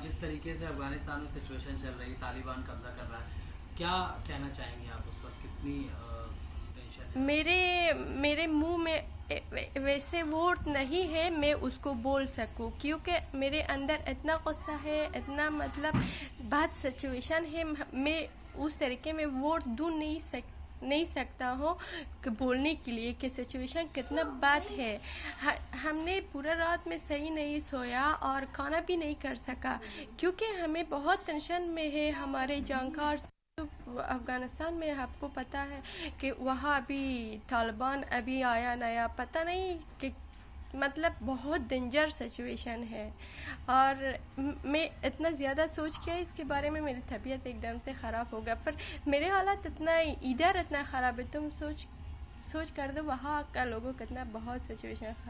जिस तरीके से अफगानिस्तान में सिचुएशन चल रही, तालिबान कब्जा कर रहा है, क्या कहना चाहेंगे आप उस पर? कितनी टेंशन है? मेरे मुंह में वैसे वर्ड नहीं है मैं उसको बोल सकूं, क्योंकि मेरे अंदर इतना गुस्सा है, इतना मतलब बात सिचुएशन है, मैं उस तरीके में वर्ड दूँ नहीं सकता हूँ कि बोलने के लिए कि सिचुएशन कितना बात है। हमने पूरा रात में सही नहीं सोया और खाना भी नहीं कर सका, क्योंकि हमें बहुत टेंशन में है हमारे जानकार। अफ़गानिस्तान में आपको पता है कि वहाँ अभी तालिबान अभी आया नया, पता नहीं कि मतलब बहुत डेंजर सिचुएशन है। और मैं इतना ज़्यादा सोच किया इसके बारे में, मेरी तबीयत एकदम से ख़राब हो गया। पर मेरे हालात इतना इधर इतना ख़राब है, तुम सोच कर दो वहाँ का लोगों का इतना बहुत सिचुएशन ख़राब।